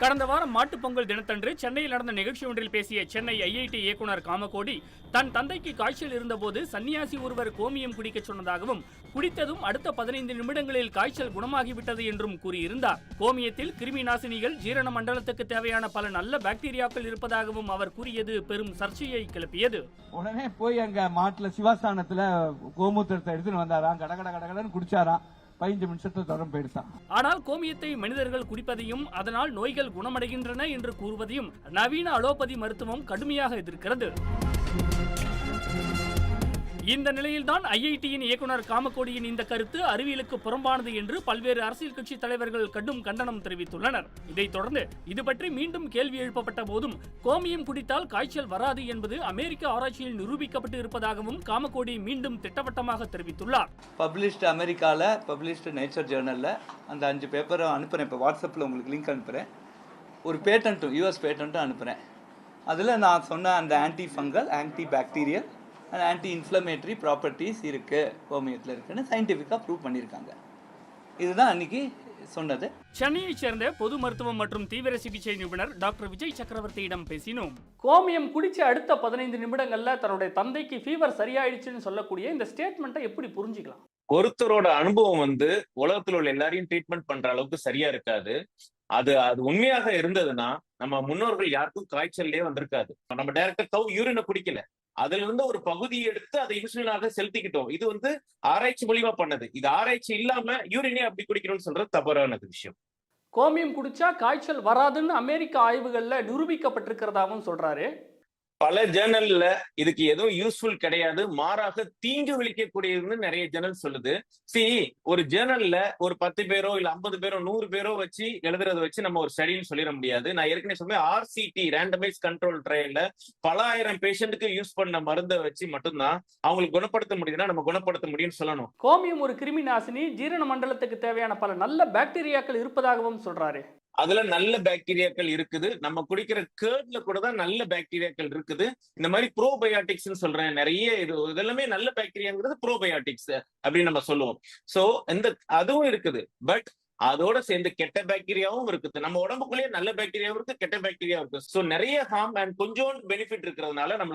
கடந்த வாரம் மாட்டுப்பொங்கல் தினத்தன்று சென்னையில் நடந்த நிகழ்ச்சி ஒன்றில் பேசிய சென்னை ஐஐடி இயக்குனர் காமகோடி தன் தந்தைக்கு காய்ச்சல் இருந்தபோது சன்னியாசி ஒருவர் கோமியம் குடிக்க சொன்னதாகவும் குடித்ததும் அடுத்த 15 நிமிடங்களில் காய்ச்சல் குணமாகிவிட்டது என்றும் கூறியிருந்தார். கோமியத்தில் கிருமி நாசினிகள், ஜீரண மண்டலத்துக்கு தேவையான பல நல்ல பாக்டீரியாக்கள் இருப்பதாகவும் அவர் கூறியது பெரும் சர்ச்சையை கிளப்பியது. உடனே போய் அங்க மாட்டுல சிவாஸ்தானத்துல கோமூத்திரத்தை எடுத்துன்னு வந்தாராம், கடகடன்னு குடிச்சாராம். 15 நிமிஷத்தை தொடர்ந்து போயிடுதான். ஆனால் கோமியத்தை மனிதர்கள் குடிப்பதையும் அதனால் நோய்கள் குணமடைகின்றன என்று கூறுவதையும் நவீன அலோபதி மருத்துவம் கடுமையாக எதிர்க்கிறது. இந்த நிலையில்தான் ஐஐடியின் இயக்குனர் காமகோடியின் இந்த கருத்து அறிவியலுக்கு புறம்பானது என்று பல்வேறு அரசியல் கட்சி தலைவர்கள் கடும் கண்டனம் தெரிவித்துள்ளனர். இதைத் தொடர்ந்து இது பற்றி மீண்டும் கேள்வி எழுப்பப்பட்ட போதும் கோமியம் குடித்தால் காய்ச்சல் வராது என்பது அமெரிக்க ஆராய்ச்சியில் நிரூபிக்கப்பட்டு இருப்பதாகவும் காமகோடி மீண்டும் திட்டவட்டமாக தெரிவித்துள்ளார். அமெரிக்கால பப்ளிஷ்டு நேச்சர் ஜேர்னல்ல அந்த 5 பேப்பரும் அனுப்புறேன். இப்போ வாட்ஸ்அப்பில் உங்களுக்கு லிங்க் அனுப்புறேன். ஒரு பேட்டன்ட்டும் யூஎஸ் பேட்டன்ட்டும் அனுப்புறேன். அதில் நான் சொன்ன அந்த anti fungal, anti bacterial and anti inflammatory properties இருக்குது கோமியத்தில் இருக்குன்னு சயின்டிஃபிக்காக ப்ரூவ் பண்ணியிருக்காங்க. இதுதான் அன்னைக்கு சொன்னது. சென்னையைச் சேர்ந்த பொது மருத்துவம் மற்றும் தீவிர சிகிச்சை நிபுணர் டாக்டர் விஜய் சக்கரவர்த்தியிடம் பேசினோம். கோமியம் குடிச்ச அடுத்த 15 நிமிடங்கள்ல தன்னுடைய தந்தைக்கு ஃபீவர் சரியாயிடுச்சுன்னு சொல்லக்கூடிய இந்த ஸ்டேட்மெண்ட்டை எப்படி புரிஞ்சுக்கலாம்? ஒருத்தரோட அனுபவம் உலகத்தில் உள்ள எல்லாரையும் ட்ரீட்மெண்ட் பண்ற அளவுக்கு சரியா இருக்காது. அது உண்மையாக இருந்ததுன்னா நம்ம முன்னோர்கள் யாருக்கும் காய்ச்சல்லே வந்திருக்காது. நம்ம டைரக்டா யூரினை குடிக்கல, அதுல இருந்து ஒரு பகுதியை எடுத்து அதை இன்சுலினாக செலுத்திக்கிட்டோம். இது ஆராய்ச்சி மூலியமா பண்ணது. இது ஆராய்ச்சி இல்லாம யூரினே அப்படி குடிக்கணும்னு சொல்றது தவறான விஷயம். கோமியம் குடிச்சா காய்ச்சல் வராதுன்னு அமெரிக்க ஆய்வுகள்ல நிரூபிக்கப்பட்டிருக்கிறதாவும் சொல்றாரு. பல ஜேர்னல்ல இதுக்கு எதுவும் யூஸ்ஃபுல் கிடையாது, மாறாக தீங்கு விளைக்கக்கூடியதுன்னு நிறைய ஜேர்னல் சொல்லுது. ஒரு ஜேர்னல்ல ஒரு 10 பேரோ இல்ல 50 பேரோ 100 பேரோ வச்சு எழுதுறத வச்சு நம்ம ஒரு ஸ்டடின்னு சொல்லிட முடியாது. நான் ஏற்கனவே சொன்னேன், RCT ரேண்டமைஸ் கண்ட்ரோல் ட்ரையல்ல பல ஆயிரம் பேஷண்ட்டுக்கு யூஸ் பண்ண மருந்தை வச்சு மட்டும்தான் அவங்களுக்கு குணப்படுத்த முடியுதுன்னா நம்ம குணப்படுத்த முடியும்னு சொல்லணும். கோமியம் ஒரு கிருமி நாசினி, ஜீரண மண்டலத்துக்கு தேவையான பல நல்ல பாக்டீரியாக்கள் இருப்பதாகவும் சொல்றாரு. அதுல நல்ல பாக்டீரியாக்கள் இருக்குது. நம்ம குடிக்கிற கேர்ட்ல கூட தான் நல்ல பாக்டீரியாக்கள் இருக்குது. இந்த மாதிரி ப்ரோபயோட்டிக்ஸ் சொல்றேன், நிறைய இதெல்லாமே நல்ல பாக்டீரியாங்கிறது ப்ரோபயோட்டிக்ஸ் அப்படின்னு நம்ம சொல்லுவோம். சோ அதுவும் இருக்குது. பட் அதோட சேர்ந்து கெட்ட பாக்டீரியாவும் இருக்குது. நம்ம உடம்புக்குள்ளேயே நல்ல பாக்டீரியாவும் இருக்கு, கெட்ட பாக்டீரியாவும் இருக்கு. சோ நிறைய ஹார்ம் அண்ட் கொஞ்சோண்டு பெனிஃபிட் இருக்கிறதுனால நம்ம